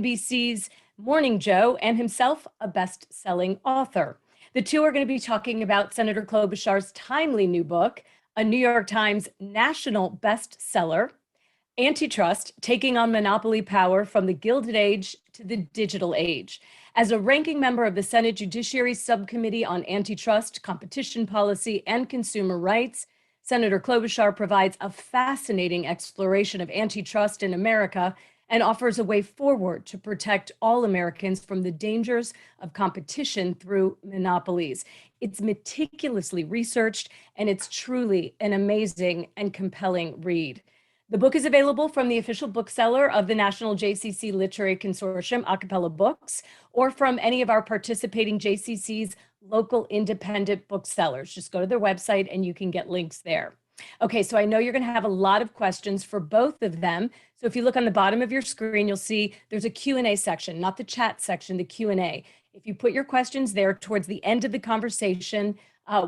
MSNBC's Morning Joe and himself a best-selling author. The two are going to be talking about Senator Klobuchar's timely new book, a New York Times national bestseller, Antitrust, Taking on Monopoly Power from the Gilded Age to the Digital Age. As a ranking member of the Senate Judiciary Subcommittee on Antitrust, Competition Policy, and Consumer Rights, Senator Klobuchar provides a fascinating exploration of antitrust in America and offers a way forward to protect all Americans from the dangers of competition through monopolies. It's meticulously researched, and it's truly an amazing and compelling read. The book is available from the official bookseller of the National JCC Literary Consortium, Acapella Books, or from any of our participating JCC's local independent booksellers. Just go to their website and you can get links there. Okay, so I know you're going to have a lot of questions for both of them. So if you look on the bottom of your screen, you'll see there's a Q&A section, not the chat section, the Q&A. If you put your questions there towards the end of the conversation,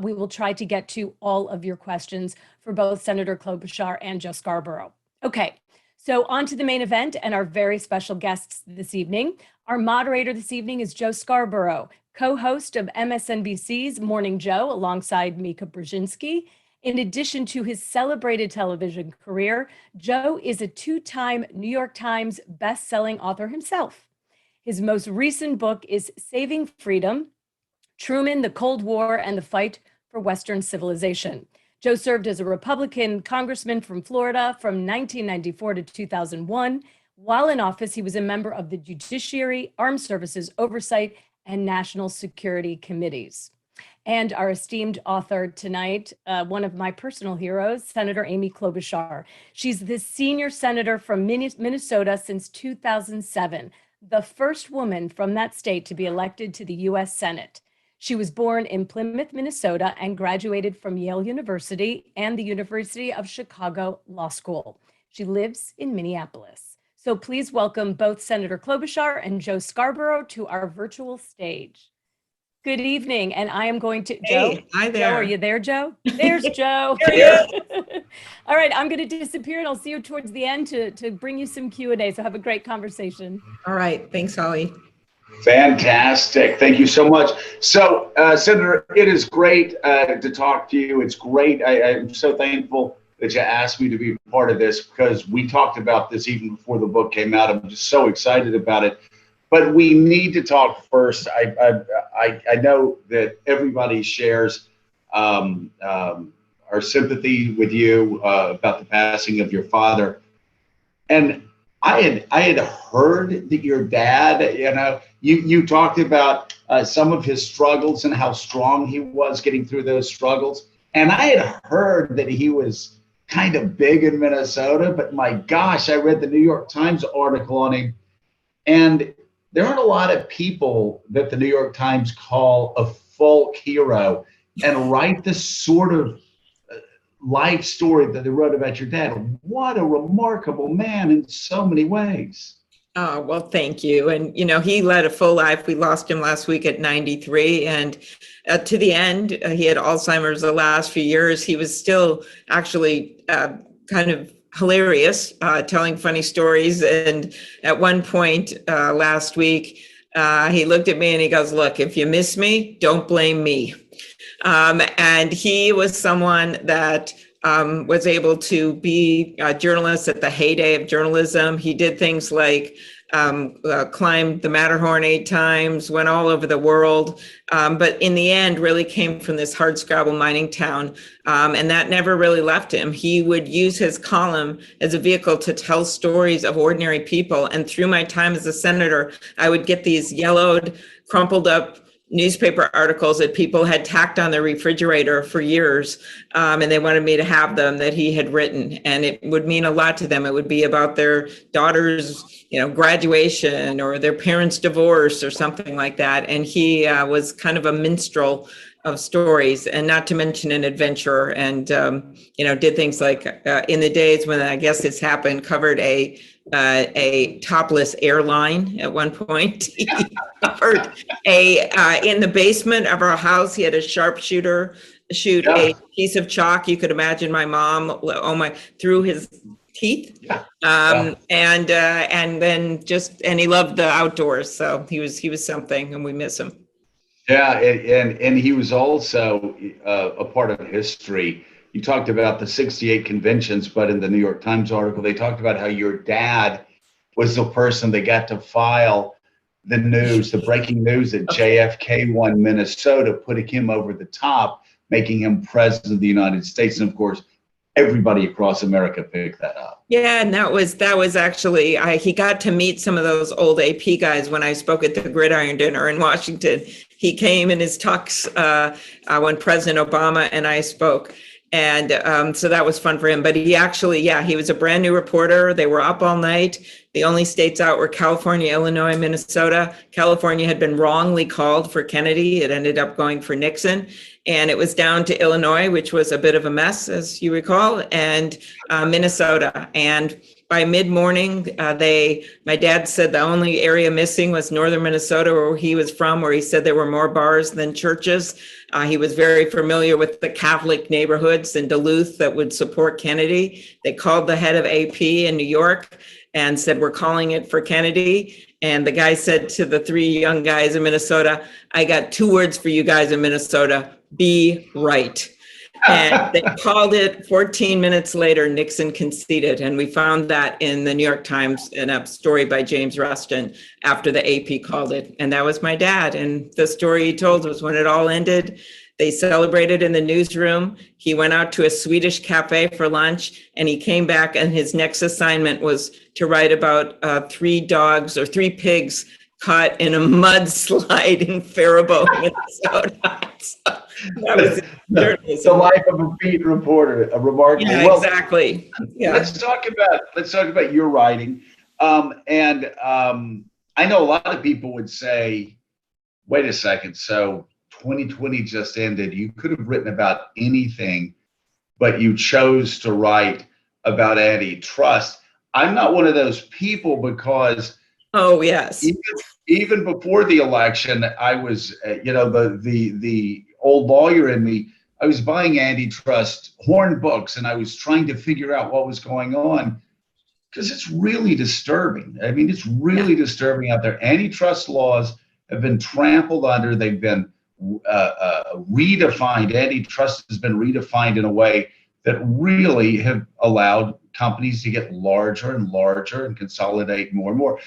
we will try to get to all of your questions for both Senator Klobuchar and Joe Scarborough. Okay, so on to the main event and our very special guests this evening. Our moderator this evening is Joe Scarborough, co-host of MSNBC's Morning Joe alongside Mika Brzezinski. In addition to his celebrated television career, Joe is a two-time New York Times best-selling author himself. His most recent book is Saving Freedom: Truman, the Cold War, and the Fight for Western Civilization. Joe served as a Republican congressman from Florida from 1994 to 2001. While in office, he was a member of the Judiciary, Armed Services Oversight, and National Security Committees. And our esteemed author tonight, one of my personal heroes, Senator Amy Klobuchar. She's the senior senator from Minnesota since 2007, the first woman from that state to be elected to the U.S. Senate. She was born in Plymouth, Minnesota, and graduated from Yale University and the University of Chicago Law School. She lives in Minneapolis. So please welcome both Senator Klobuchar and Joe Scarborough to our virtual stage. Good evening, and I am going to, Hey, Joe. hi there. Joe, are you there, Joe? There's Joe. There he is. All right, I'm going to disappear, and I'll see you towards the end to bring you some Q&A, so have a great conversation. All right, thanks, Holly. Fantastic. Thank you so much. So, Senator, it is great to talk to you. It's great. I'm so thankful that you asked me to be part of this, because we talked about this even before the book came out. I'm just so excited about it. But we need to talk first. I know that everybody shares our sympathy with you about the passing of your father. And I had heard that your dad, you talked about some of his struggles and how strong he was getting through those struggles. And I had heard that he was kind of big in Minnesota, but my gosh, I read the New York Times article on him, and there aren't a lot of people that the New York Times call a folk hero and write this sort of life story that they wrote about your dad. What a remarkable man in so many ways. Oh, well, thank you. And, he led a full life. We lost him last week at 93. And to the end, he had Alzheimer's the last few years. He was still actually kind of hilarious, telling funny stories. And at one point last week, he looked at me and he goes, "Look, if you miss me, don't blame me." And he was someone that was able to be a journalist at the heyday of journalism. He did things like climbed the Matterhorn 8 times, went all over the world, but in the end really came from this hardscrabble mining town, and that never really left him. He would use his column as a vehicle to tell stories of ordinary people, and through my time as a senator, I would get these yellowed, crumpled up newspaper articles that people had tacked on their refrigerator for years, and they wanted me to have them, that he had written, and it would mean a lot to them. It would be about their daughter's graduation or their parents' divorce or something like that. And he was kind of a minstrel of stories, and not to mention an adventurer, and did things like in the days when I guess this happened, covered a topless airline at one point. He covered in the basement of our house, he had a sharpshooter shoot a piece of chalk. You could imagine my mom, through his teeth. Yeah. And then and he loved the outdoors. So he was something, and we miss him. Yeah, and he was also a part of history. You talked about the 68 conventions, but in the New York Times article, they talked about how your dad was the person that got to file the news, the breaking news that JFK won Minnesota, putting him over the top, making him president of the United States. And of course, everybody across America picked that up. Yeah, and that was actually he got to meet some of those old AP guys when I spoke at the Gridiron Dinner in Washington. He came in his tux when President Obama and I spoke. And so that was fun for him. But he actually, he was a brand new reporter. They were up all night. The only states out were California, Illinois, Minnesota. California had been wrongly called for Kennedy. It ended up going for Nixon. And it was down to Illinois, which was a bit of a mess, as you recall, and Minnesota. And by mid-morning, my dad said the only area missing was northern Minnesota, where he was from, where he said there were more bars than churches. He was very familiar with the Catholic neighborhoods in Duluth that would support Kennedy. They called the head of AP in New York and said, "We're calling it for Kennedy." And the guy said to the three young guys in Minnesota, "I got 2 words for you guys in Minnesota: be right." And they called it. 14 minutes later, Nixon conceded. And we found that in the New York Times in a story by James Rustin after the AP called it. And that was my dad. And the story he told was when it all ended, they celebrated in the newsroom. He went out to a Swedish cafe for lunch, and he came back, and his next assignment was to write about 3 dogs or 3 pigs caught in a mudslide in Faribault, Minnesota. That was the life of a beat reporter, a remarkable. Yeah, well, exactly. Yeah. Let's talk about your writing. I know a lot of people would say, "Wait a second, so 2020 just ended. You could have written about anything, but you chose to write about antitrust." I'm not one of those people because oh yes, even before the election, I was the old lawyer in me. I was buying antitrust horn books, and I was trying to figure out what was going on, because it's really disturbing. I mean, it's really disturbing out there. Antitrust laws have been trampled under. They've been redefined. Antitrust has been redefined in a way that really have allowed companies to get larger and larger and consolidate more and more.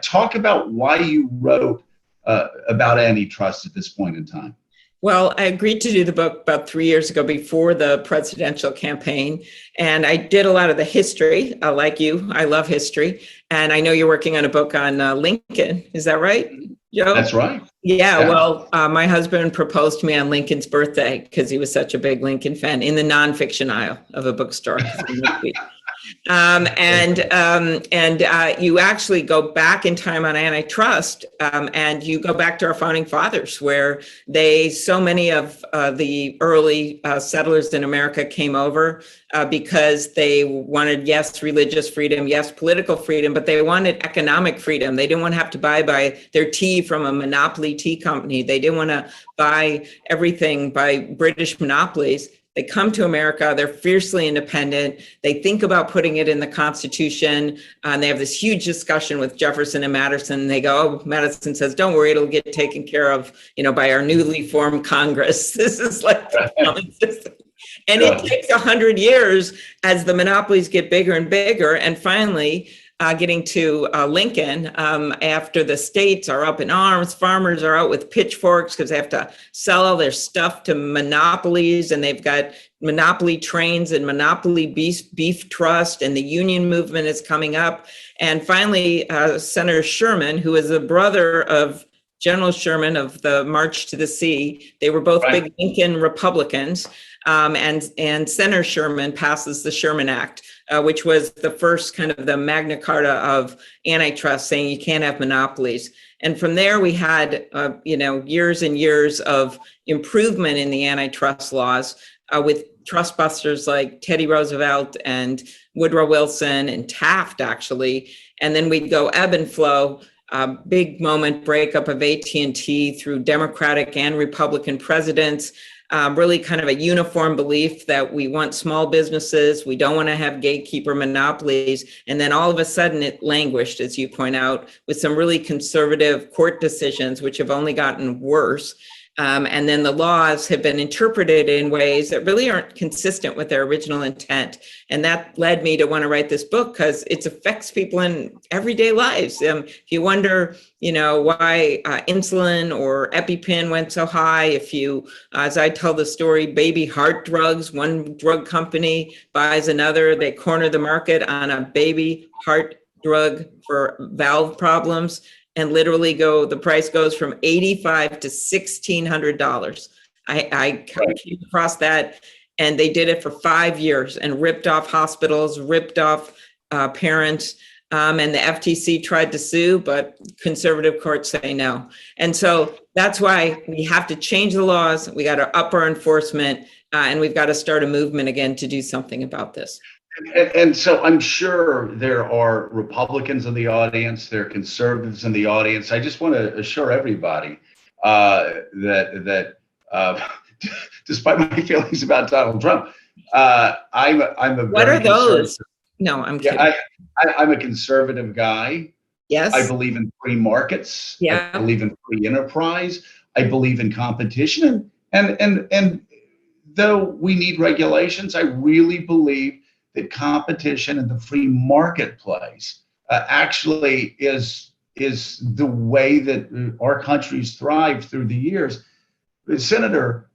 Talk about why you wrote about antitrust at this point in time. Well, I agreed to do the book about 3 years ago before the presidential campaign. And I did a lot of the history. Like you, I love history. And I know you're working on a book on Lincoln. Is that right, Joe? That's right. Yeah. Well, my husband proposed to me on Lincoln's birthday because he was such a big Lincoln fan in the nonfiction aisle of a bookstore. You actually go back in time on antitrust, and you go back to our founding fathers, where so many of the early settlers in America came over because they wanted, yes, religious freedom, yes, political freedom, but they wanted economic freedom. They didn't want to have to buy their tea from a monopoly tea company. They didn't want to buy everything by British monopolies. They come to America, they're fiercely independent. They think about putting it in the Constitution. And they have this huge discussion with Jefferson and Madison. They go, Madison says, "Don't worry, it'll get taken care of, by our newly formed Congress." This is like the common system. And it takes 100 years as the monopolies get bigger and bigger. And finally, getting to Lincoln, after the states are up in arms, farmers are out with pitchforks because they have to sell all their stuff to monopolies, and they've got monopoly trains and monopoly beef trust, and the union movement is coming up. And finally, Senator Sherman, who is a brother of General Sherman of the March to the Sea, they were both big Lincoln Republicans, and Senator Sherman passes the Sherman Act, which was the first kind of the Magna Carta of antitrust, saying you can't have monopolies. And from there, we had, years and years of improvement in the antitrust laws with trust busters like Teddy Roosevelt and Woodrow Wilson and Taft, actually. And then we'd go ebb and flow. Big moment breakup of AT&T through Democratic and Republican presidents. really kind of a uniform belief that we want small businesses, we don't want to have gatekeeper monopolies. And then all of a sudden it languished, as you point out, with some really conservative court decisions, which have only gotten worse. And then the laws have been interpreted in ways that really aren't consistent with their original intent. And that led me to want to write this book because it affects people in everyday lives. If you wonder, why insulin or EpiPen went so high, if you, as I tell the story, baby heart drugs, one drug company buys another, they corner the market on a baby heart drug for valve problems. And literally the price goes from $85 to $1,600. I came across that, and they did it for 5 years and ripped off hospitals, ripped off parents, and the FTC tried to sue, but conservative courts say no. And so that's why we have to change the laws. We got to up our enforcement, and we've got to start a movement again to do something about this. And so I'm sure there are Republicans in the audience, there are conservatives in the audience. I just want to assure everybody that despite my feelings about Donald Trump, I'm a what very are those? No, I'm kidding. I'm a conservative guy. Yes. I believe in free markets. Yeah. I believe in free enterprise. I believe in competition. And though we need regulations, I really believe that competition in the free marketplace actually is the way that our countries thrive through the years. Senator,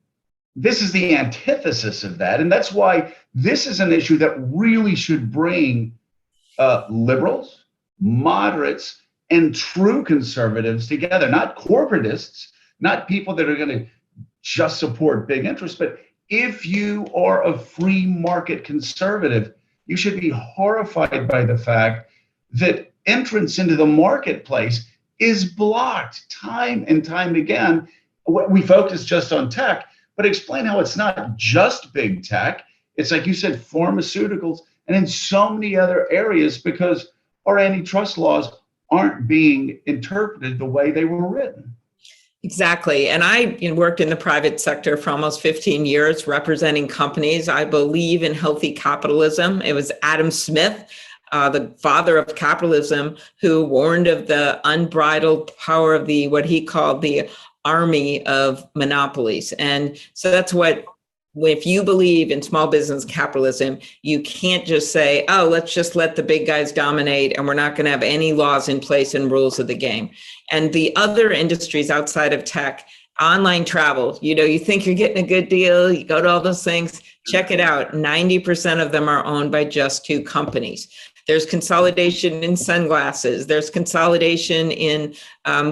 this is the antithesis of that. And that's why this is an issue that really should bring liberals, moderates, and true conservatives together, not corporatists, not people that are going to just support big interests, but if you are a free market conservative, you should be horrified by the fact that entrance into the marketplace is blocked time and time again. We focus just on tech, but explain how it's not just big tech. It's like you said, pharmaceuticals, and in so many other areas because our antitrust laws aren't being interpreted the way they were written. Exactly. And I worked in the private sector for almost 15 years representing companies. I believe in healthy capitalism. It was Adam Smith, the father of capitalism, who warned of the unbridled power of what he called the army of monopolies. And so that's what, if you believe in small business capitalism, you can't just say, oh, let's just let the big guys dominate and we're not going to have any laws in place and rules of the game. And the other industries outside of tech, online travel, you think you're getting a good deal, you go to all those things, check it out. 90% of them are owned by just two companies. There's consolidation in sunglasses. There's consolidation in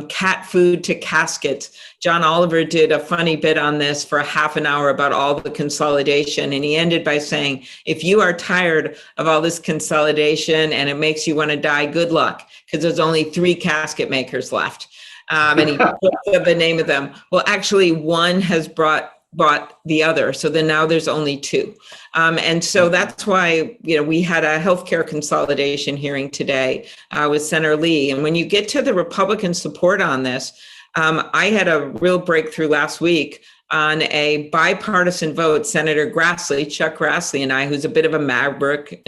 cat food to caskets. John Oliver did a funny bit on this for a half an hour about all the consolidation. And he ended by saying, if you are tired of all this consolidation and it makes you want to die, good luck, because there's only 3 casket makers left. And he put the name of them. Well, actually, one has bought the other. So then now there's only 2. And so that's why, we had a healthcare consolidation hearing today with Senator Lee. And when you get to the Republican support on this, I had a real breakthrough last week on a bipartisan vote. Senator Grassley, Chuck Grassley, and I, who's a bit of a maverick,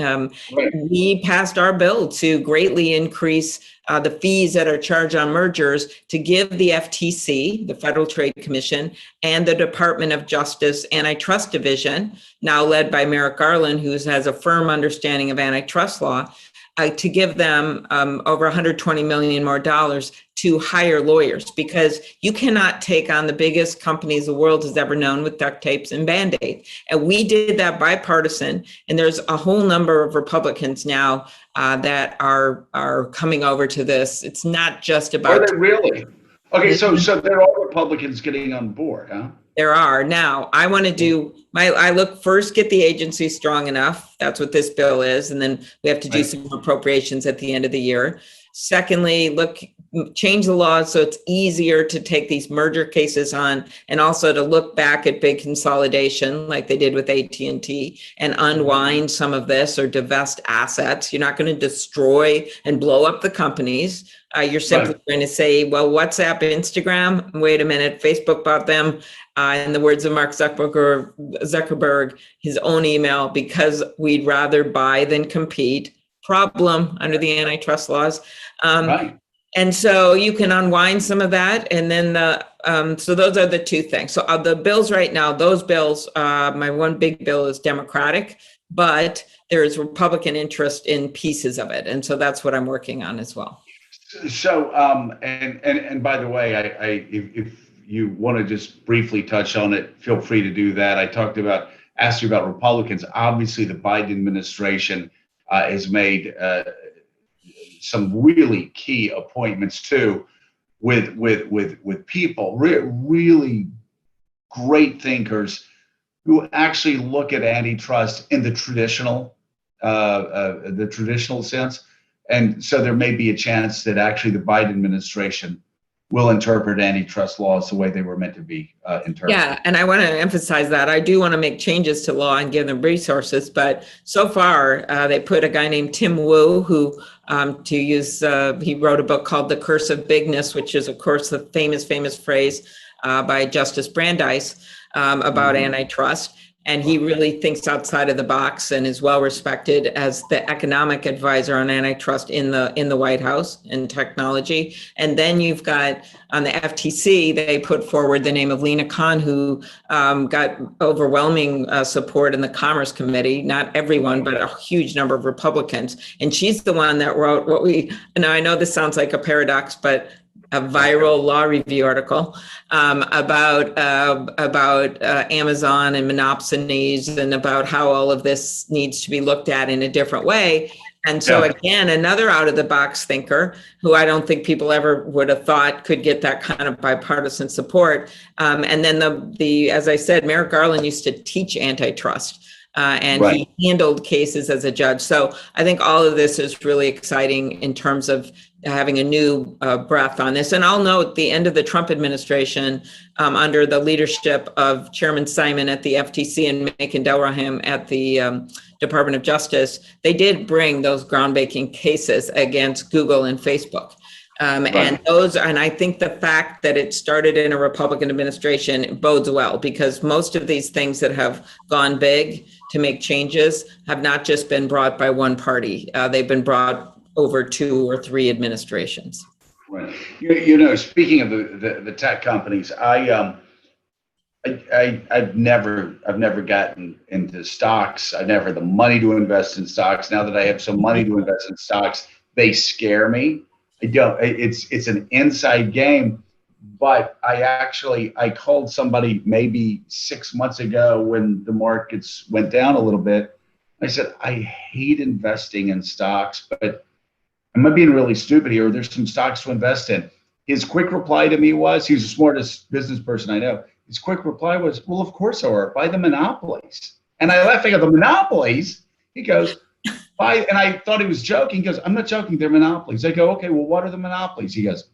we passed our bill to greatly increase the fees that are charged on mergers to give the FTC, the Federal Trade Commission, and the Department of Justice Antitrust Division, now led by Merrick Garland, who has a firm understanding of antitrust law, to give them over $120 million more dollars to hire lawyers, because you cannot take on the biggest companies the world has ever known with duct tapes and Band-Aid. And we did that bipartisan, and there's a whole number of Republicans now that are coming over to this. It's not just about— Are they really? Okay, so there are Republicans getting on board, huh? There are. Now, I want to do I look first, get the agency strong enough. That's what this bill is. And then we have to do some appropriations at the end of the year. Secondly, change the laws so it's easier to take these merger cases on, and also to look back at big consolidation like they did with AT&T and unwind some of this or divest assets. You're not going to destroy and blow up the companies. You're simply going to say, well, WhatsApp, Instagram, wait a minute, Facebook bought them, in the words of Mark Zuckerberg, his own email, because we'd rather buy than compete. Problem under the antitrust laws. And so you can unwind some of that. And then so those are the two things. So the bills right now, those bills, my one big bill is Democratic, but there is Republican interest in pieces of it. And so that's what I'm working on as well. So, and by the way, if you want to just briefly touch on it, feel free to do that. Asked you about Republicans. Obviously, the Biden administration has made some really key appointments too, with people, really great thinkers who actually look at antitrust in the traditional sense. And so there may be a chance that actually the Biden administration will interpret antitrust laws the way they were meant to be interpreted. Yeah, and I want to emphasize that. I do want to make changes to law and give them resources, but so far they put a guy named Tim Wu, who he wrote a book called The Curse of Bigness, which is, of course, the famous phrase by Justice Brandeis about antitrust. And he really thinks outside of the box and is well respected as the economic advisor on antitrust in the White House and technology. And then you've got on the FTC, they put forward the name of Lena Khan, who got overwhelming support in the Commerce Committee. Not everyone, but a huge number of Republicans. And she's the one that wrote now I know this sounds like a paradox, but a viral law review article about Amazon and monopsonies, and about how all of this needs to be looked at in a different way. And so again, another out of the box thinker who I don't think people ever would have thought could get that kind of bipartisan support. And then as I said, Merrick Garland used to teach antitrust. And he handled cases as a judge. So I think all of this is really exciting in terms of having a new breath on this. And I'll note the end of the Trump administration, under the leadership of Chairman Simon at the FTC and Macon Delrahim at the Department of Justice, they did bring those groundbreaking cases against Google and Facebook. And I think the fact that it started in a Republican administration bodes well, because most of these things that have gone big to make changes have not just been brought by one party. They've been brought over 2 or 3 administrations. Right. Speaking of the tech companies, I've never gotten into stocks. I never had the money to invest in stocks. Now that I have some money to invest in stocks, they scare me. It's an inside game, but I called somebody maybe 6 months ago when the markets went down a little bit. I said, I hate investing in stocks, but am I being really stupid here? There's some stocks to invest in. His quick reply to me was, he was the smartest business person I know. His quick reply was, well, of course there are. Buy the monopolies. And I laughed at the monopolies. He goes, buy, and I thought he was joking. He goes, I'm not joking, they're monopolies. I go, okay, well, what are the monopolies? He goes,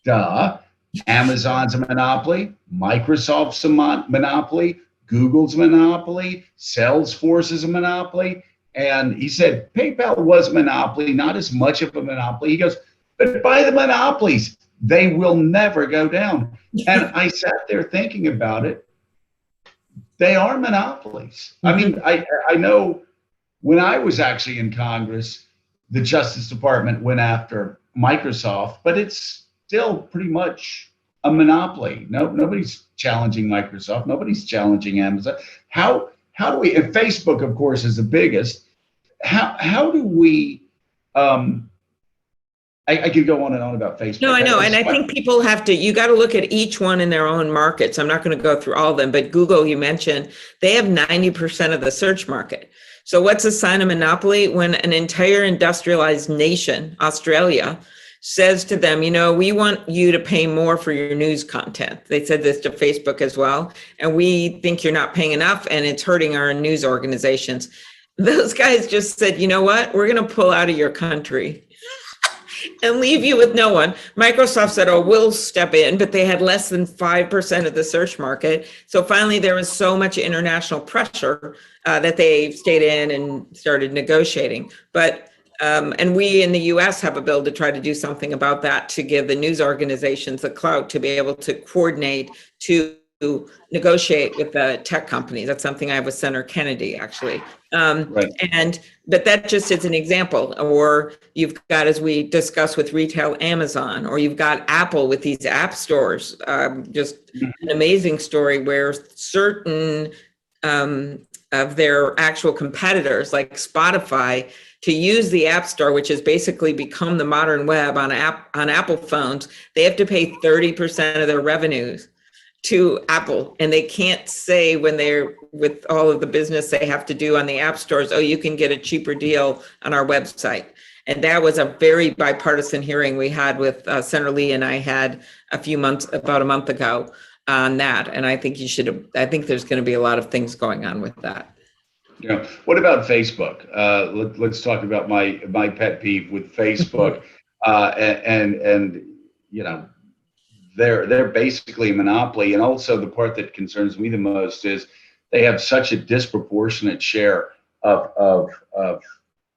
duh, Amazon's a monopoly, Microsoft's a monopoly, Google's a monopoly, Salesforce is a monopoly. And he said, PayPal was a monopoly, not as much of a monopoly. He goes, but buy the monopolies, they will never go down. And I sat there thinking about it. They are monopolies. I mean, I know when I was actually in Congress, the Justice Department went after Microsoft, but it's still pretty much a monopoly. Nobody's challenging Microsoft. Nobody's challenging Amazon. How do we, and Facebook, of course, is the biggest. How do we, I could go on and on about Facebook. No, I know. And I think people you got to look at each one in their own markets. I'm not going to go through all of them, but Google, you mentioned, they have 90% of the search market. So what's a sign of monopoly? When an entire industrialized nation, Australia, says to them, we want you to pay more for your news content. They said this to Facebook as well. And we think you're not paying enough and it's hurting our news organizations. Those guys just said, you know what? We're going to pull out of your country. and leave you with no one. Microsoft said, oh, we'll step in, but they had less than 5% of the search market. So finally, there was so much international pressure that they stayed in and started negotiating. But and we in the US have a bill to try to do something about that, to give the news organizations the clout to be able to coordinate to negotiate with the tech companies. That's something I have with Senator Kennedy, actually. Right. But that just is an example. Or you've got, as we discussed with retail, Amazon, or you've got Apple with these app stores. Just an amazing story where certain of their actual competitors, like Spotify, to use the App Store, which has basically become the modern web on Apple phones, they have to pay 30% of their revenues to Apple, and they can't say, when they're with all of the business they have to do on the app stores, oh, you can get a cheaper deal on our website. And that was a very bipartisan hearing we had with Senator Lee and I had about a month ago on that. And I think I think there's going to be a lot of things going on with that. Yeah. What about Facebook? Let's talk about my pet peeve with Facebook, and you know, they're basically a monopoly. And also the part that concerns me the most is they have such a disproportionate share of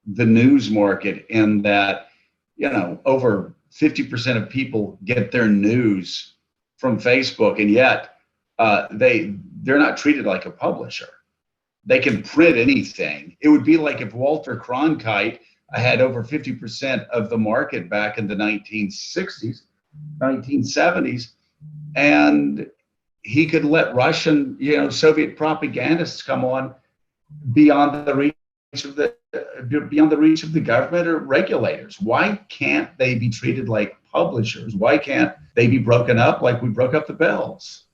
the news market, in that, you know, over 50% of people get their news from Facebook, and yet they're not treated like a publisher. They can print anything. It would be like if Walter Cronkite had over 50% of the market back in the 1960s, 1970s, and he could let Russian, Soviet propagandists come on beyond the reach of the government or regulators. Why can't they be treated like publishers? Why can't they be broken up like we broke up the Bells?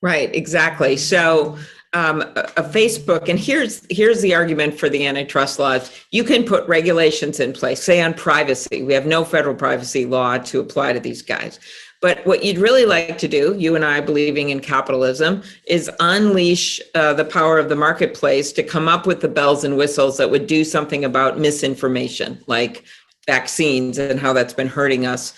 Right, exactly. So a Facebook, and here's the argument for the antitrust laws. You can put regulations in place, say on privacy. We have no federal privacy law to apply to these guys. But what you'd really like to do, you and I believing in capitalism, is unleash the power of the marketplace to come up with the bells and whistles that would do something about misinformation, like vaccines and how that's been hurting us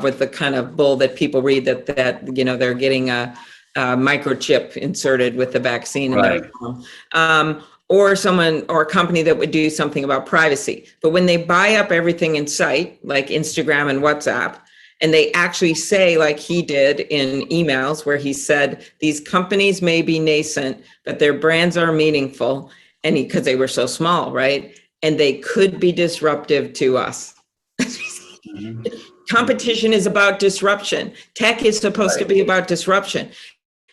with the kind of bull that people read that they're getting a microchip inserted with the vaccine in their phone. Or someone or a company that would do something about privacy. But when they buy up everything in sight, like Instagram and WhatsApp, and they actually say, like he did in emails where he said, these companies may be nascent, but their brands are meaningful, and because they were so small, right? And they could be disruptive to us. Competition is about disruption. Tech is supposed to be about disruption.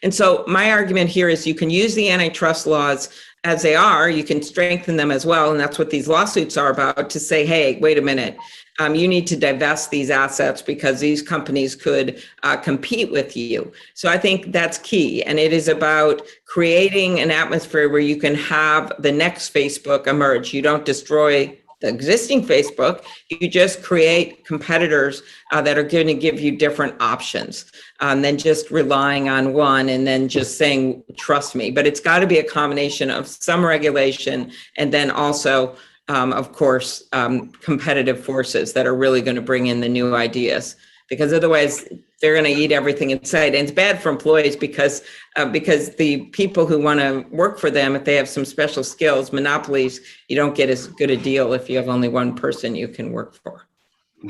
And so my argument here is you can use the antitrust laws as they are, you can strengthen them as well. And that's what these lawsuits are about, to say, hey, wait a minute, you need to divest these assets because these companies could compete with you. So I think that's key. And it is about creating an atmosphere where you can have the next Facebook emerge. You don't destroy the existing Facebook, you just create competitors that are going to give you different options than just relying on one and then just saying, trust me. But it's got to be a combination of some regulation and then also, of course, competitive forces that are really going to bring in the new ideas, because otherwise they're going to eat everything in sight. And it's bad for employees because the people who want to work for them, if they have some special skills, monopolies, you don't get as good a deal if you have only one person you can work for.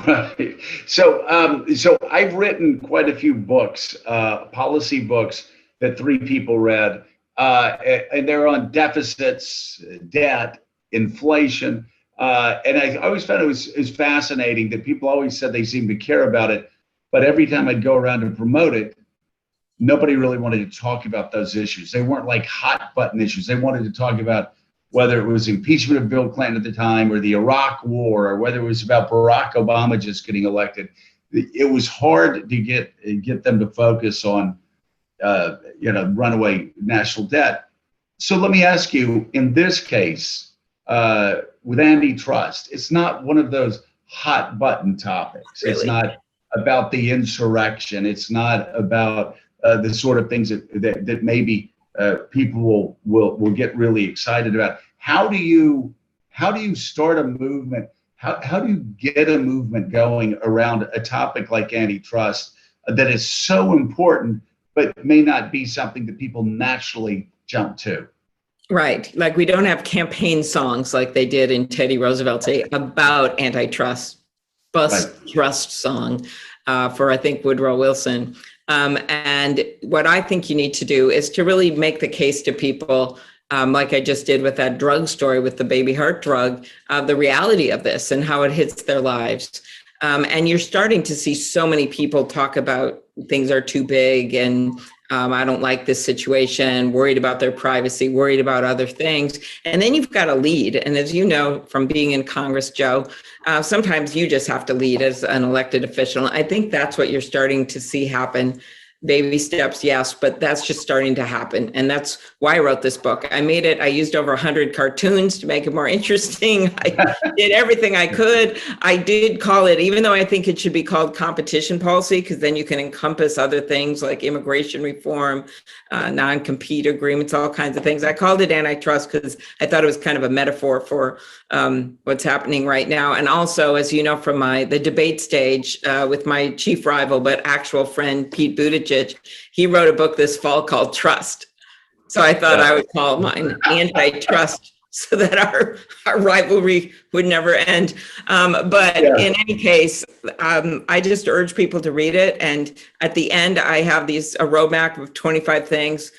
Right. So I've written quite a few books, policy books that three people read, and they're on deficits, debt, inflation. And I always found it was fascinating that people always said they seemed to care about it. But every time I'd go around and promote it, nobody really wanted to talk about those issues. They weren't like hot button issues. They wanted to talk about whether it was impeachment of Bill Clinton at the time, or the Iraq War, or whether it was about Barack Obama just getting elected. It was hard to get them to focus on, runaway national debt. So let me ask you, in this case, with antitrust, it's not one of those hot button topics. Really? It's not about the insurrection. It's not about the sort of things that maybe people will get really excited about. How do you start a movement? how do you get a movement going around a topic like antitrust that is so important, but may not be something that people naturally jump to? Right. Like we don't have campaign songs like they did in Teddy Roosevelt's day about antitrust, bust Right. trust song for, I think, Woodrow Wilson. And what I think you need to do is to really make the case to people, like I just did with that drug story with the baby heart drug, the reality of this and how it hits their lives. And you're starting to see so many people talk about things are too big and I don't like this situation, worried about their privacy, worried about other things. And then you've got to lead. And as you know from being in Congress, Joe, sometimes you just have to lead as an elected official. I think that's what you're starting to see happen. Baby steps, yes, but that's just starting to happen. And that's why I wrote this book. I used over 100 cartoons to make it more interesting. I did everything I could. I did call it, even though I think it should be called competition policy, because then you can encompass other things like immigration reform, non-compete agreements, all kinds of things. I called it antitrust because I thought it was kind of a metaphor for what's happening right now. And also, as you know, from the debate stage with my chief rival, but actual friend, Pete Buttigieg, he wrote a book this fall called Trust. So I thought I would call mine Antitrust so that our rivalry would never end. But in any case, I just urge people to read it. And at the end, I have a roadmap of 25 things,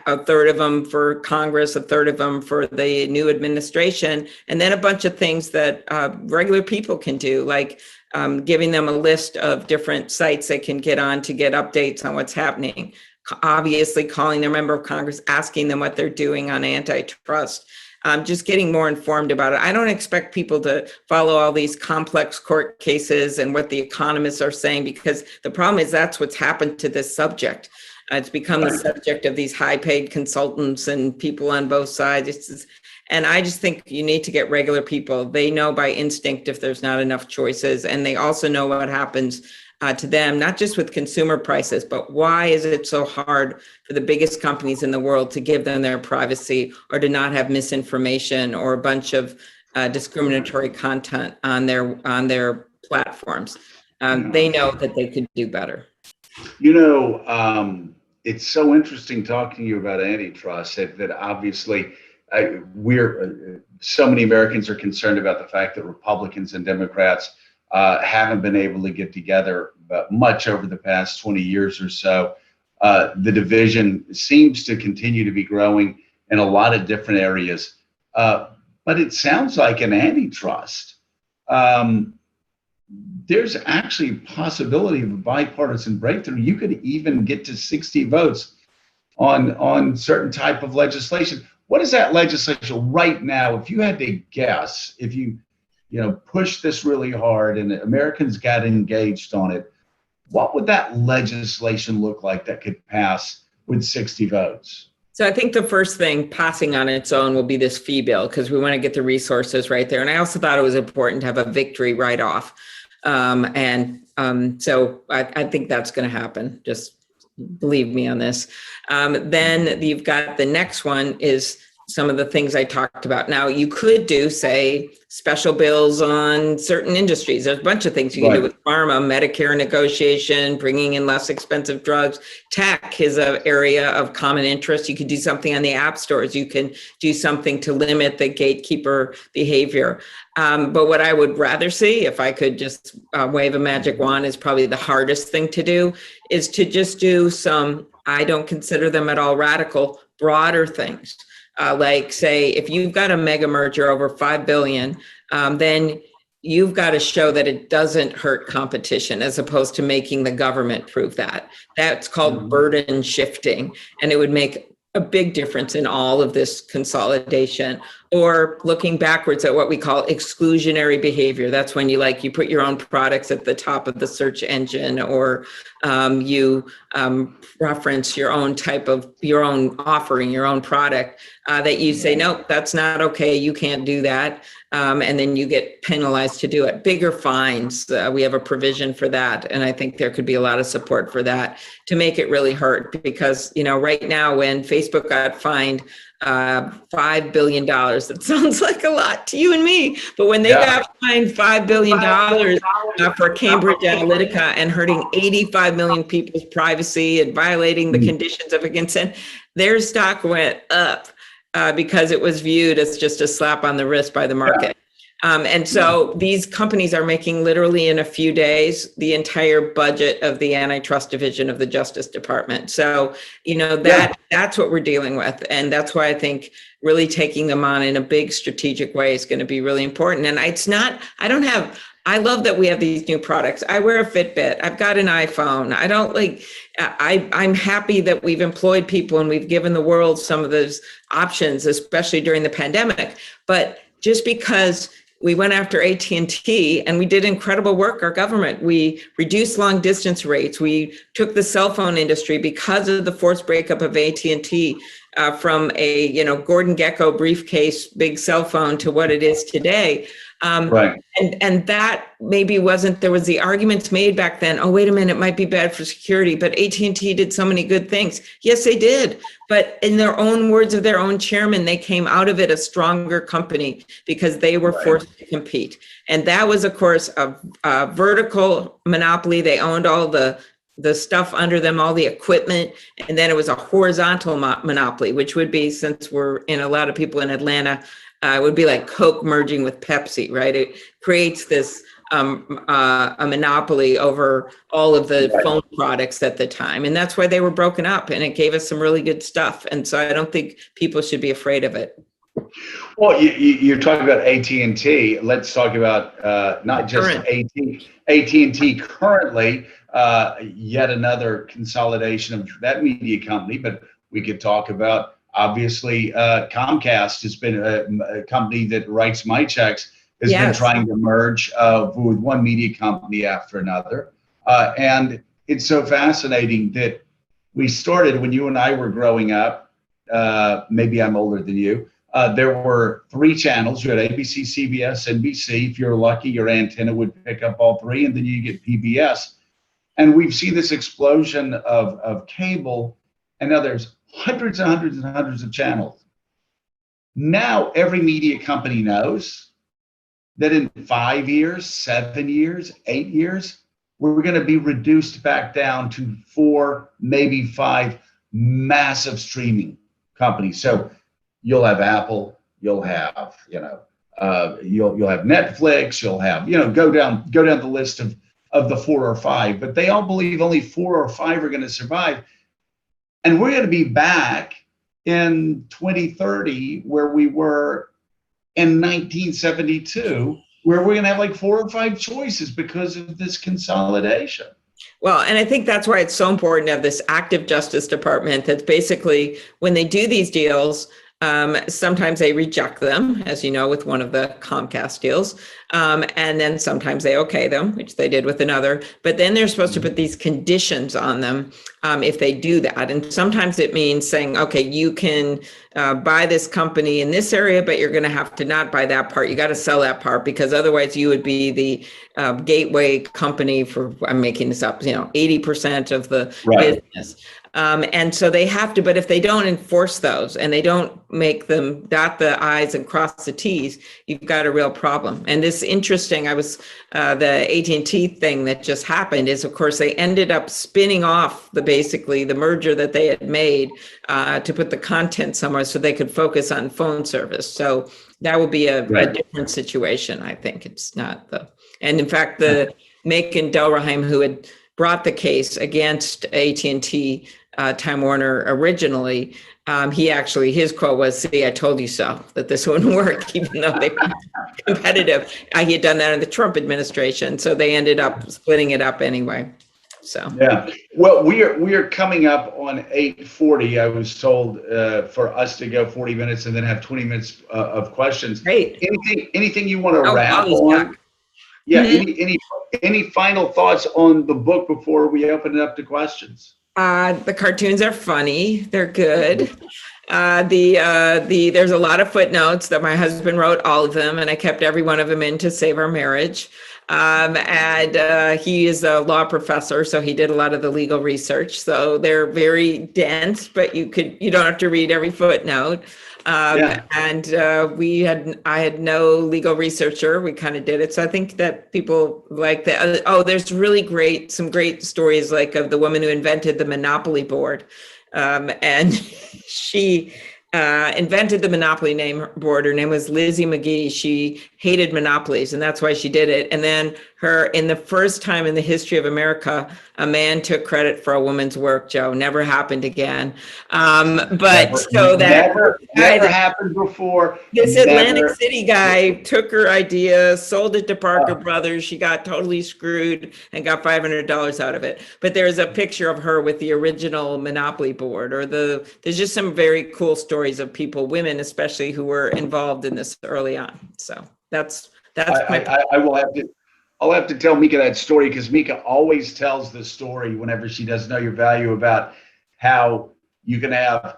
a third of them for Congress, a third of them for the new administration, and then a bunch of things that regular people can do, like giving them a list of different sites they can get on to get updates on what's happening. Obviously, calling their member of Congress, asking them what they're doing on antitrust, just getting more informed about it. I don't expect people to follow all these complex court cases and what the economists are saying, because the problem is that's what's happened to this subject. It's become the subject of these high-paid consultants and people on both sides. And I just think you need to get regular people. They know by instinct if there's not enough choices, and they also know what happens to them, not just with consumer prices, but why is it so hard for the biggest companies in the world to give them their privacy or to not have misinformation or a bunch of discriminatory content on their platforms? They know that they could do better. It's so interesting talking to you about antitrust that obviously so many Americans are concerned about the fact that Republicans and Democrats haven't been able to get together much over the past 20 years or so. The division seems to continue to be growing in a lot of different areas. But it sounds like an antitrust. There's actually a possibility of a bipartisan breakthrough. You could even get to 60 votes on certain type of legislation. What is that legislation right now? If you had to guess, if you push this really hard and Americans got engaged on it, what would that legislation look like that could pass with 60 votes? So I think the first thing passing on its own will be this fee bill, because we want to get the resources right there. And I also thought it was important to have a victory write-off. So I think that's going to happen. Just believe me on this. Then you've got the next one is some of the things I talked about. Now, you could do, say, special bills on certain industries. There's a bunch of things you can do with pharma, Medicare negotiation, bringing in less expensive drugs. Tech is an area of common interest. You could do something on the app stores. You can do something to limit the gatekeeper behavior. But what I would rather see, if I could just wave a magic wand, is probably the hardest thing to do, is to just do some, I don't consider them at all radical, broader things. Like, say, if you've got a mega merger over $5 billion, then you've got to show that it doesn't hurt competition, as opposed to making the government prove that. That's called burden shifting, and it would make a big difference in all of this consolidation. Or looking backwards at what we call exclusionary behavior. That's when you put your own products at the top of the search engine, or you reference your own offering, your own product, that you say, nope, that's not okay, you can't do that. And then you get penalized to do it. Bigger fines, we have a provision for that. And I think there could be a lot of support for that to make it really hurt. Because, right now when Facebook got fined $5 billion. That sounds like a lot to you and me, but when they got fined $5 billion for Cambridge Analytica and hurting 85 million people's privacy and violating the conditions of a consent, their stock went up because it was viewed as just a slap on the wrist by the market. And so these companies are making literally in a few days the entire budget of the antitrust division of the Justice Department. So, that's what we're dealing with. And that's why I think really taking them on in a big strategic way is going to be really important. And I love that we have these new products. I wear a Fitbit. I've got an iPhone. I'm happy that we've employed people and we've given the world some of those options, especially during the pandemic. But just because we went after AT&T and we did incredible work, our government. We reduced long distance rates. We took the cell phone industry because of the forced breakup of AT&T from a Gordon Gekko briefcase, big cell phone to what it is today. Right. And that maybe there was the arguments made back then, oh, wait a minute, it might be bad for security, but AT&T did so many good things. Yes, they did. But in their own words of their own chairman, they came out of it a stronger company because they were forced to compete. And that was, of course, a vertical monopoly. They owned all the stuff under them, all the equipment. And then it was a horizontal monopoly, which would be, since we're in a lot of people in Atlanta, it would be like Coke merging with Pepsi, right? It creates this a monopoly over all of the phone products at the time. And that's why they were broken up, and it gave us some really good stuff. And so I don't think people should be afraid of it. Well, you're talking about AT&T. Let's talk about not just AT&T currently, yet another consolidation of that media company, but we could talk about, obviously, Comcast has been a company that writes my checks, has been trying to merge with one media company after another. And it's so fascinating that we started when you and I were growing up. Maybe I'm older than you. There were 3 channels. You had ABC, CBS, NBC. If you're lucky, your antenna would pick up all 3, and then you get PBS. And we've seen this explosion of cable, and now there's hundreds and hundreds and hundreds of channels. Now every media company knows that in 5 years, 7 years, 8 years, we're going to be reduced back down to 4, maybe 5 massive streaming companies. So you'll have Apple, you'll have, you'll have Netflix, you'll have, go down the list of the 4 or 5, but they all believe only 4 or 5 are going to survive. And we're going to be back in 2030 where we were in 1972, where we're going to have like 4 or 5 choices because of this consolidation. Well, and I think that's why it's so important to have this active Justice Department that's basically, when they do these deals, sometimes they reject them, as you know, with one of the Comcast deals. And then sometimes they okay them, which they did with another. But then they're supposed to put these conditions on them if they do that. And sometimes it means saying, okay, you can buy this company in this area, but you're going to have to not buy that part. You got to sell that part, because otherwise you would be the gateway company for, I'm making this up, 80% of the business. And so they have to, but if they don't enforce those and they don't make them dot the I's and cross the T's, you've got a real problem. And this interesting, the AT&T thing that just happened is, of course, they ended up spinning off basically the merger that they had made to put the content somewhere so they could focus on phone service. So that will be a different situation. I think it's not and in fact, the Macon Delrahim, who had brought the case against AT&T, Time Warner originally, his quote was, "See, I told you so, that this wouldn't work," even though they were competitive. He had done that in the Trump administration, so they ended up splitting it up anyway. So well, we are coming up on 8:40. I was told for us to go 40 minutes and then have 20 minutes of questions. Great. Anything you want to wrap on? Yeah. Mm-hmm. Any final thoughts on the book before we open it up to questions? The cartoons are funny. They're good. There's a lot of footnotes that my husband wrote, all of them, and I kept every one of them in to save our marriage. And he is a law professor, so he did a lot of the legal research. So they're very dense, but you don't have to read every footnote. And I had no legal researcher. We kind of did it. So I think that people like that. Oh, there's some great stories, like of the woman who invented the Monopoly board. And she invented the Monopoly board. Her name was Lizzie McGee. She hated monopolies, and that's why she did it. And then in the first time in the history of America, a man took credit for a woman's work, Joe. Never happened again. Never happened before. This Atlantic City guy took her idea, sold it to Parker Brothers. She got totally screwed and got $500 out of it. But there's a picture of her with the original Monopoly board, there's just some very cool stories of people, women especially, who were involved in this early on. So I'll have to tell Mika that story, because Mika always tells the story whenever she doesn't know your value, about how you can have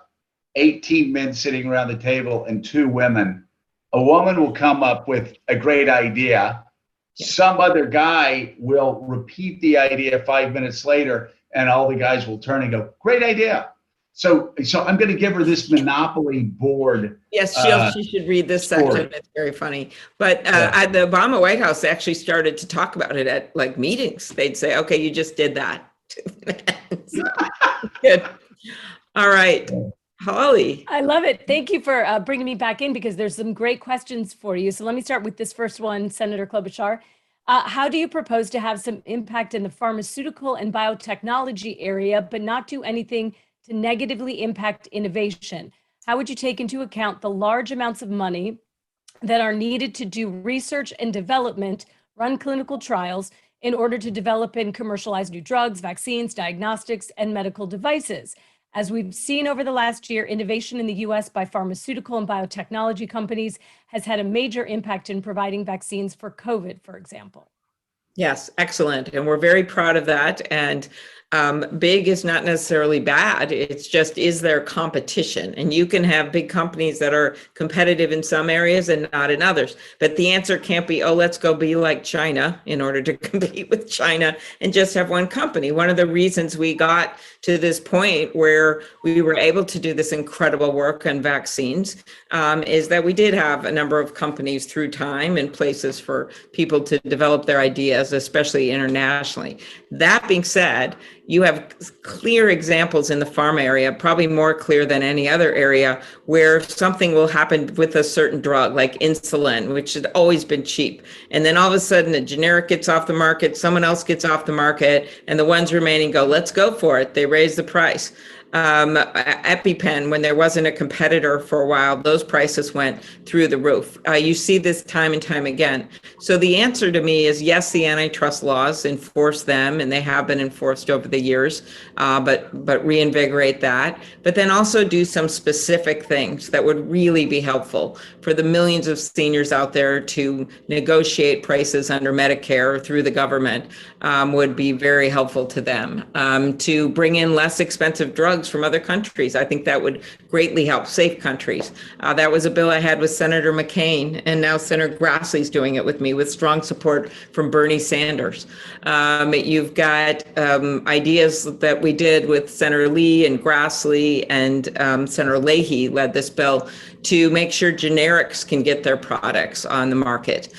18 men sitting around the table and 2 women. A woman will come up with a great idea. Some other guy will repeat the idea 5 minutes later, and all the guys will turn and go, great idea. So I'm going to give her this Monopoly board. Yes, she should read this section. It's very funny. But at the Obama White House, they actually started to talk about it at like meetings. They'd say, okay, you just did that. Good. All right. Holly. I love it. Thank you for bringing me back in, because there's some great questions for you. So let me start with this first one, Senator Klobuchar. How do you propose to have some impact in the pharmaceutical and biotechnology area, but not do anything to negatively impact innovation? How would you take into account the large amounts of money that are needed to do research and development, run clinical trials in order to develop and commercialize new drugs, vaccines, diagnostics, and medical devices? As we've seen over the last year, innovation in the US by pharmaceutical and biotechnology companies has had a major impact in providing vaccines for COVID, for example. Yes, excellent. And we're very proud of that. And big is not necessarily bad. It's just, is there competition? And you can have big companies that are competitive in some areas and not in others. But the answer can't be, oh, let's go be like China in order to compete with China and just have one company. One of the reasons we got to this point where we were able to do this incredible work on vaccines is that we did have a number of companies through time and places for people to develop their ideas, especially internationally. That being said, you have clear examples in the pharma area, probably more clear than any other area, where something will happen with a certain drug, like insulin, which had always been cheap. And then all of a sudden, a generic gets off the market, someone else gets off the market, and the ones remaining go, let's go for it. They raise the price. EpiPen, when there wasn't a competitor for a while, those prices went through the roof. You see this time and time again. So the answer to me is yes, the antitrust laws, enforce them, and they have been enforced over the years, but reinvigorate that. But then also do some specific things that would really be helpful for the millions of seniors out there to negotiate prices under Medicare or through the government would be very helpful to them. To bring in less expensive drugs from other countries. I think that would greatly help. Safe countries. That was a bill I had with Senator McCain, and now Senator Grassley's doing it with me, with strong support from Bernie Sanders. You've got ideas that we did with Senator Lee and Grassley, and Senator Leahy led this bill to make sure generics can get their products on the market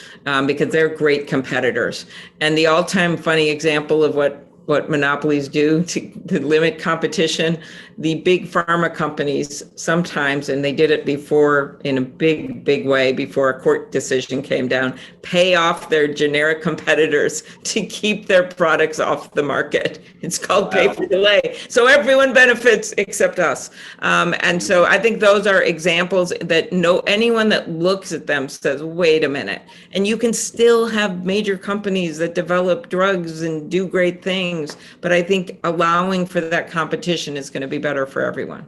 because they're great competitors. And the all-time funny example of what monopolies do to limit competition, the big pharma companies sometimes, and they did it before in a big way before a court decision came down, pay off their generic competitors to keep their products off the market. It's called pay for delay. So everyone benefits except us. And so I think those are examples that anyone that looks at them says, wait a minute. And you can still have major companies that develop drugs and do great things. But I think allowing for that competition is going to be better for everyone.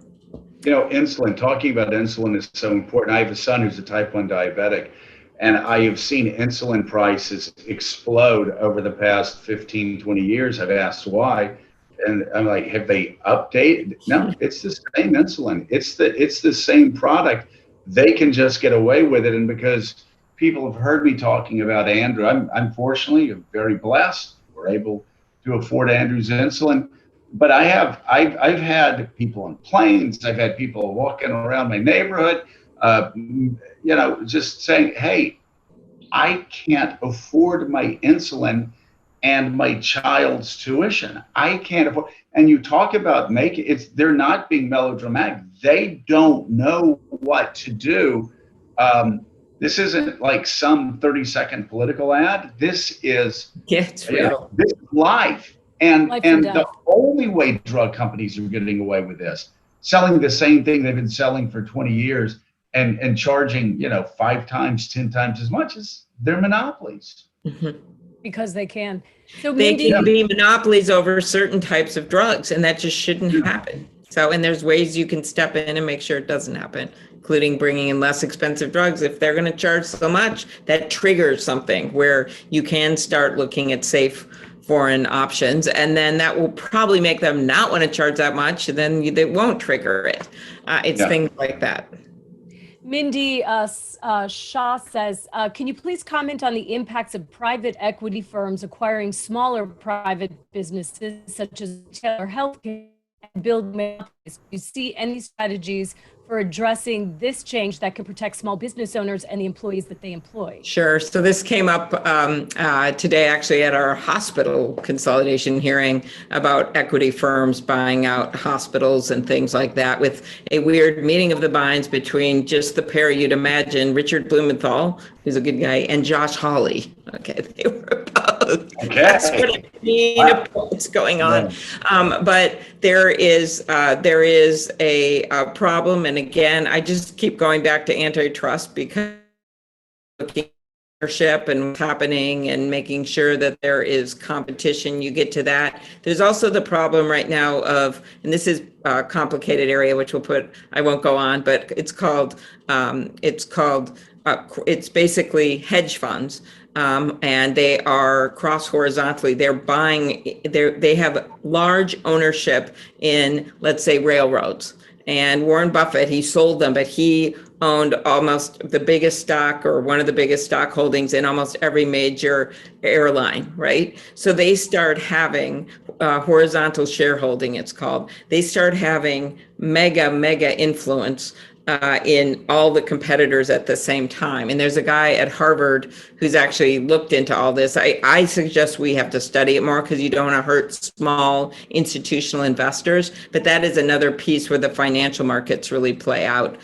You know, insulin, talking about insulin is so important. I have a son who's a type 1 diabetic, and I have seen insulin prices explode over the past 15, 20 years. I've asked why. And I'm like, have they updated? No, it's the same insulin. It's the same product. They can just get away with it. And because people have heard me talking about Andrew. I'm fortunately very blessed. We're able to afford Andrew's insulin. But I've had people on planes. I've had people walking around my neighborhood, just saying, "Hey, I can't afford my insulin and my child's tuition. I can't afford." And you talk about they're not being melodramatic. They don't know what to do. This isn't like some 30-second political ad. This is it's real. This is life. And Life and the death. only way drug companies are getting away with this, selling the same thing they've been selling for 20 years and charging, 5 times, 10 times as much, as they're monopolies. Because they can. So They Mindy, can be monopolies over certain types of drugs, and that just shouldn't happen. So, and there's ways you can step in and make sure it doesn't happen, including bringing in less expensive drugs. If they're going to charge so much, that triggers something where you can start looking at safe foreign options, and then that will probably make them not want to charge that much, and then they won't trigger it. It's things like that. Mindy Shaw says, can you please comment on the impacts of private equity firms acquiring smaller private businesses such as retail or healthcare and building monopolies? Do you see any strategies for addressing this change that could protect small business owners and the employees that they employ? Sure. So this came up today, actually, at our hospital consolidation hearing about equity firms buying out hospitals and things like that, with a weird meeting of the minds between just the pair you'd imagine, Richard Blumenthal, who's a good guy, and Josh Hawley. Okay, they were both. Okay. That's what I mean. Wow. What's going on? But there is a problem, and again, I just keep going back to antitrust, because looking at ownership and what's happening and making sure that there is competition, you get to that. There's also the problem right now of, and this is a complicated area, which I won't go on, but it's basically hedge funds. And they are cross horizontally. They have large ownership in, let's say, railroads. And Warren Buffett, he sold them, but he owned almost the biggest stock, or one of the biggest stock holdings, in almost every major airline, right? So they start having horizontal shareholding, it's called. They start having mega influence in all the competitors at the same time. And there's a guy at Harvard who's actually looked into all this. I suggest we have to study it more, because you don't want to hurt small institutional investors. But that is another piece where the financial markets really play out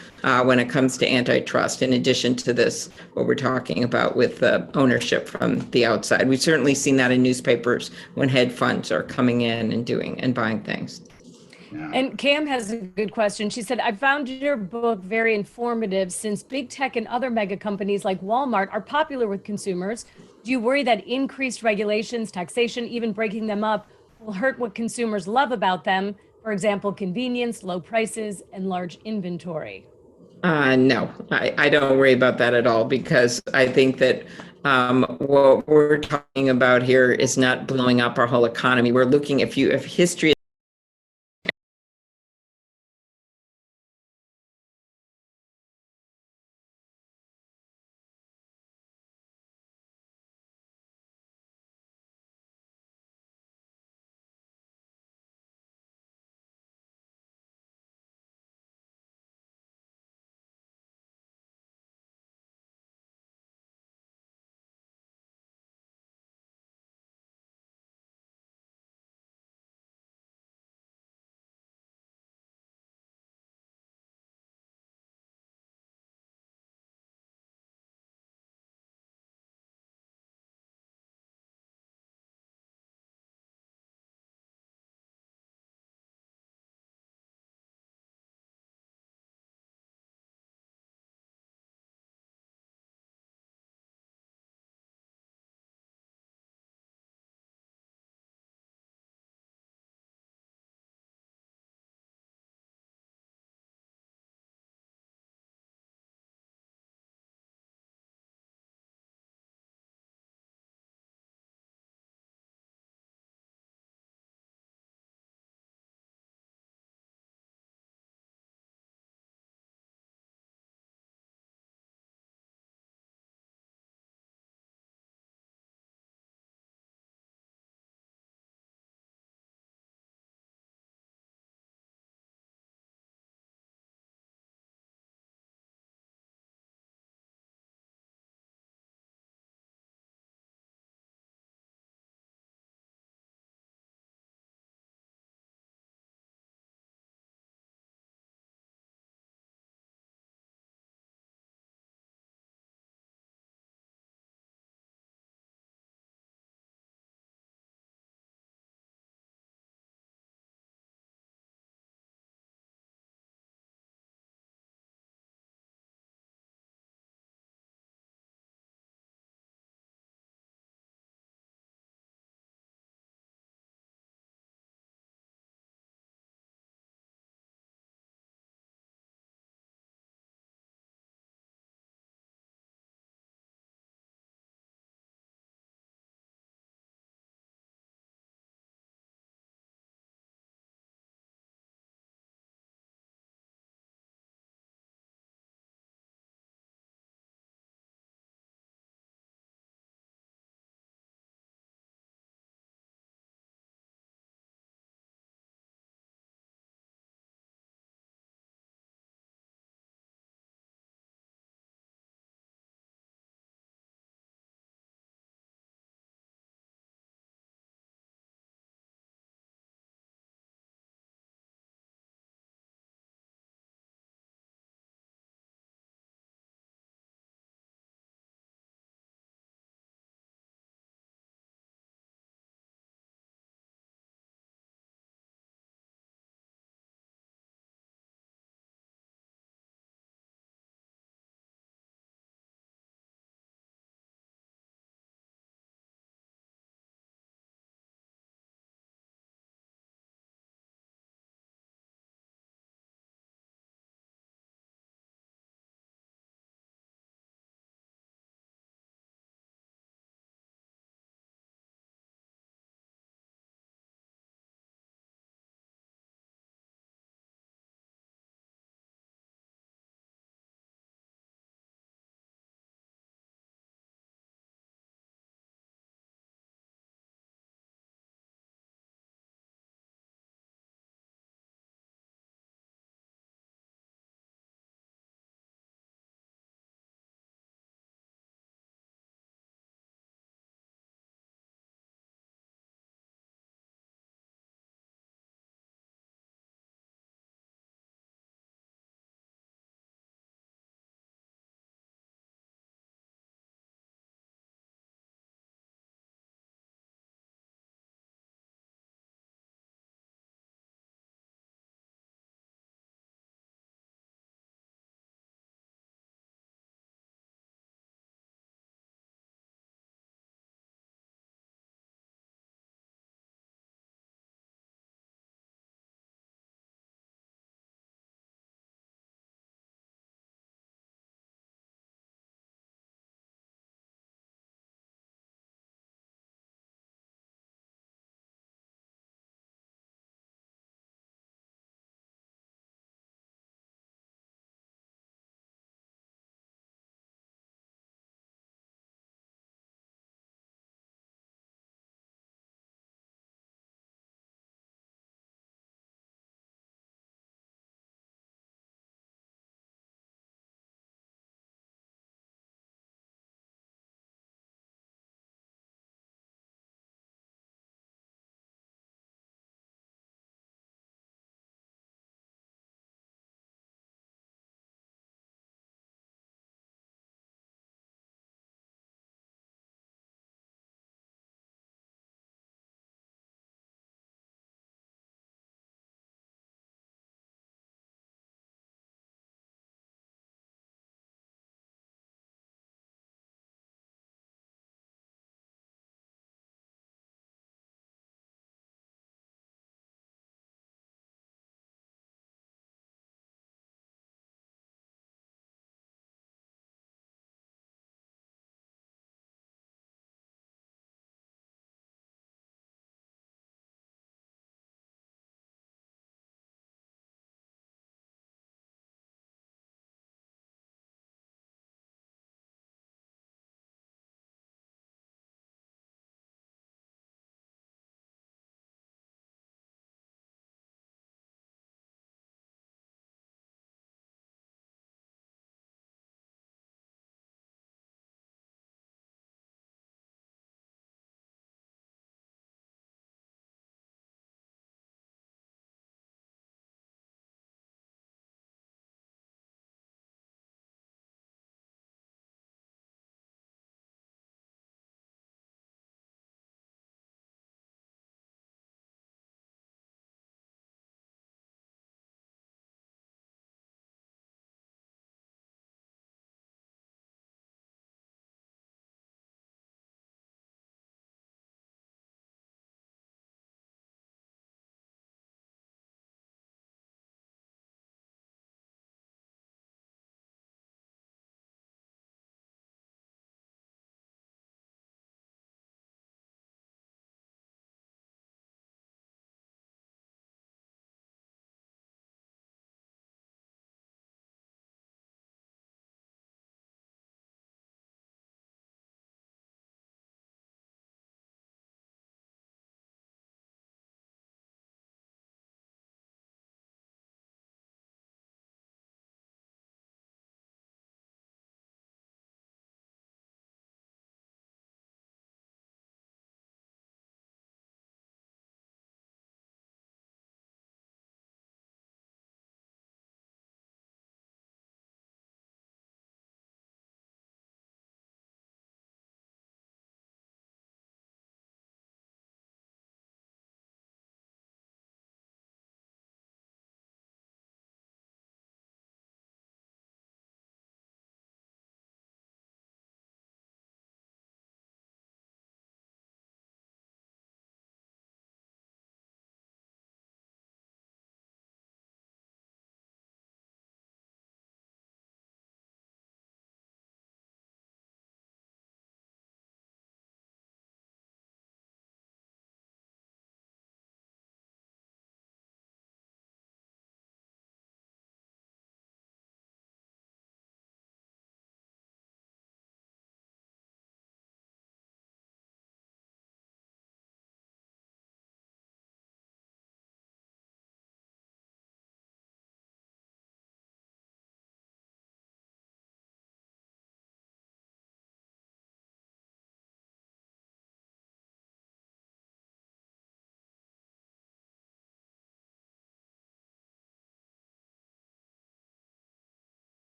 when it comes to antitrust, in addition to this, what we're talking about with the ownership from the outside. We've certainly seen that in newspapers when hedge funds are coming in and buying things. And Cam has a good question. She said, I found your book very informative. Since big tech and other mega companies like Walmart are popular with consumers, do you worry that increased regulations, taxation, even breaking them up, will hurt what consumers love about them? For example, convenience, low prices, and large inventory. No, I don't worry about that at all, because I think that what we're talking about here is not blowing up our whole economy. We're looking, if history